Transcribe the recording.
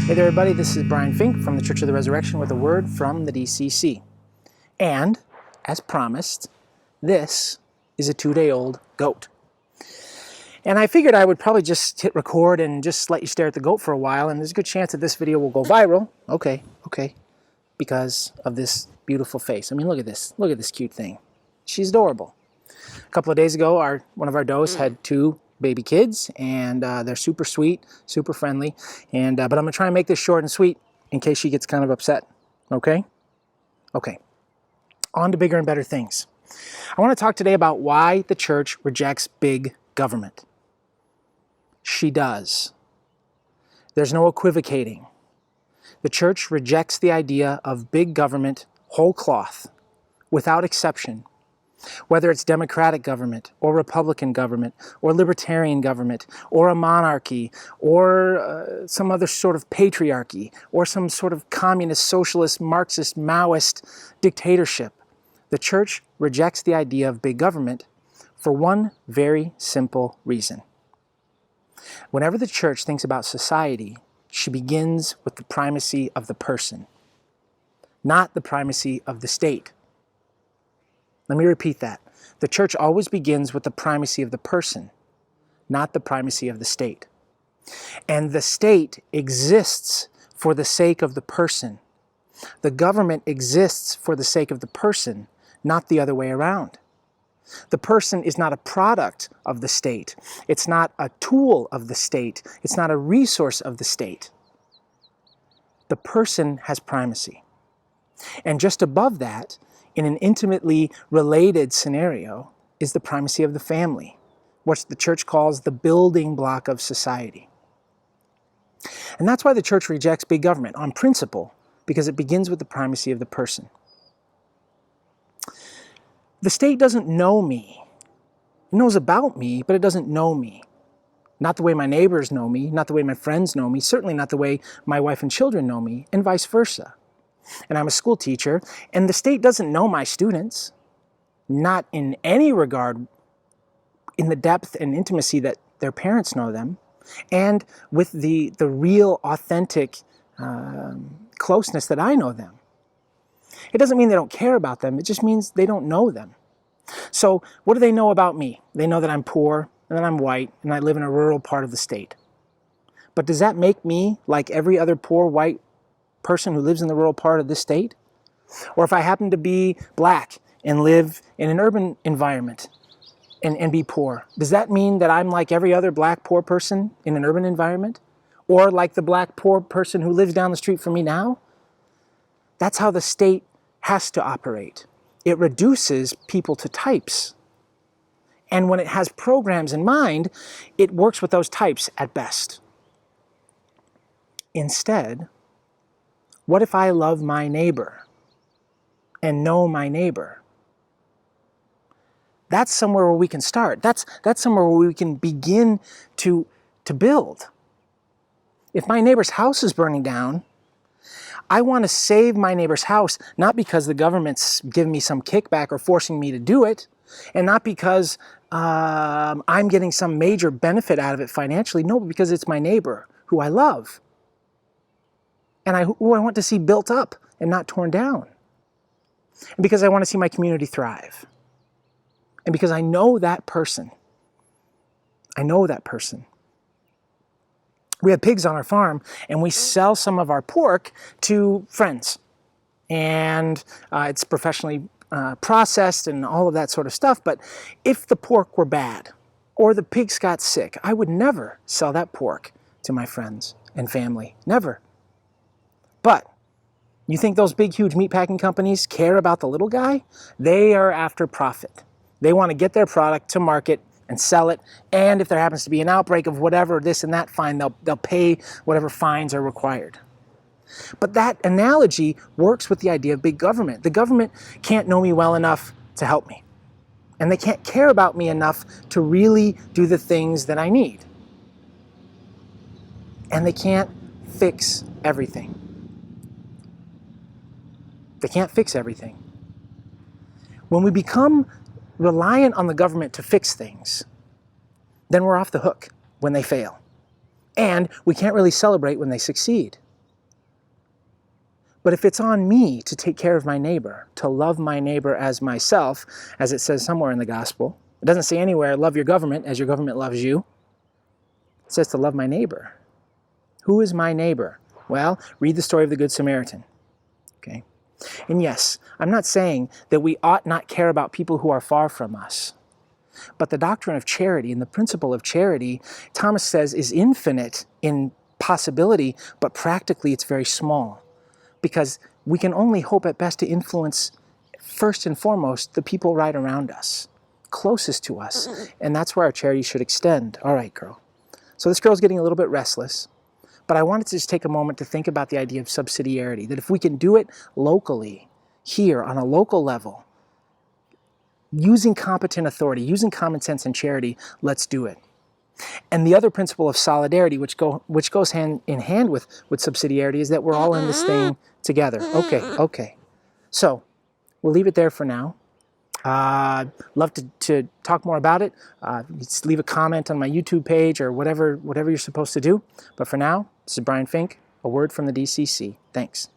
Hey there everybody, this is Brian Fink from the Church of the Resurrection with a word from the DCC. And, as promised, this is a 2-day-old goat. And I figured I would probably just hit record and just let you stare at the goat for a while, and there's a good chance that this video will go viral. Okay, because of this beautiful face. I mean, look at this cute thing. She's adorable. A couple of days ago, one of our does had 2 baby kids, and they're super sweet, super friendly, and but I'm gonna try and make this short and sweet in case she gets kind of upset. Okay, on to bigger and better things. I want to talk today about why the church rejects big government. She does. There's no equivocating. The church rejects the idea of big government whole cloth, without exception. Whether it's democratic government or Republican government or libertarian government or a monarchy or some other sort of patriarchy or some sort of communist, socialist, Marxist, Maoist dictatorship, the church rejects the idea of big government for one very simple reason. Whenever the church thinks about society, she begins with the primacy of the person, not the primacy of the state. Let me repeat that. The church always begins with the primacy of the person, not the primacy of the state. And the state exists for the sake of the person. The government exists for the sake of the person, not the other way around. The person is not a product of the state. It's not a tool of the state. It's not a resource of the state. The person has primacy. And just above that, in an intimately related scenario, is the primacy of the family, what the church calls the building block of society. And that's why the church rejects big government on principle, because it begins with the primacy of the person. The state doesn't know me. It knows about me, but it doesn't know me. Not the way my neighbors know me, not the way my friends know me, certainly not the way my wife and children know me, and vice versa. And I'm a school teacher, and the state doesn't know my students, not in any regard in the depth and intimacy that their parents know them, and with the real, authentic closeness that I know them. It doesn't mean they don't care about them, it just means they don't know them. So what do they know about me? They know that I'm poor, and that I'm white, and I live in a rural part of the state. But does that make me like every other poor white person who lives in the rural part of this state? Or if I happen to be black and live in an urban environment and be poor, does that mean that I'm like every other black poor person in an urban environment? Or like the black poor person who lives down the street from me now? That's how the state has to operate. It reduces people to types. And when it has programs in mind, it works with those types at best. Instead, what if I love my neighbor and know my neighbor? That's somewhere where we can start. That's somewhere where we can begin to build. If my neighbor's house is burning down, I want to save my neighbor's house, not because the government's giving me some kickback or forcing me to do it, and not because I'm getting some major benefit out of it financially. No, but because it's my neighbor who I love. And who I want to see built up and not torn down. And because I want to see my community thrive. And because I know that person. I know that person. We have pigs on our farm, and we sell some of our pork to friends. And it's professionally processed and all of that sort of stuff. But if the pork were bad, or the pigs got sick, I would never sell that pork to my friends and family. Never. But you think those big, huge meatpacking companies care about the little guy? They are after profit. They want to get their product to market and sell it. And if there happens to be an outbreak of whatever, this and that fine, they'll pay whatever fines are required. But that analogy works with the idea of big government. The government can't know me well enough to help me. And they can't care about me enough to really do the things that I need. And they can't fix everything. They can't fix everything. When we become reliant on the government to fix things, then we're off the hook when they fail. And we can't really celebrate when they succeed. But if it's on me to take care of my neighbor, to love my neighbor as myself, as it says somewhere in the gospel, it doesn't say anywhere, love your government as your government loves you. It says to love my neighbor. Who is my neighbor? Well, read the story of the Good Samaritan. Okay? And yes, I'm not saying that we ought not care about people who are far from us. But the doctrine of charity and the principle of charity, Thomas says, is infinite in possibility, but practically it's very small. Because we can only hope at best to influence, first and foremost, the people right around us, closest to us. And that's where our charity should extend. All right, girl. So this girl's getting a little bit restless. But I wanted to just take a moment to think about the idea of subsidiarity, that if we can do it locally, here, on a local level, using competent authority, using common sense and charity, let's do it. And the other principle of solidarity, which goes hand in hand with subsidiarity, is that we're all in this thing together. Okay. So we'll leave it there for now. Love to talk more about it. Just leave a comment on my YouTube page or whatever you're supposed to do. But for now, this is Brian Fink, a word from the DCC. Thanks.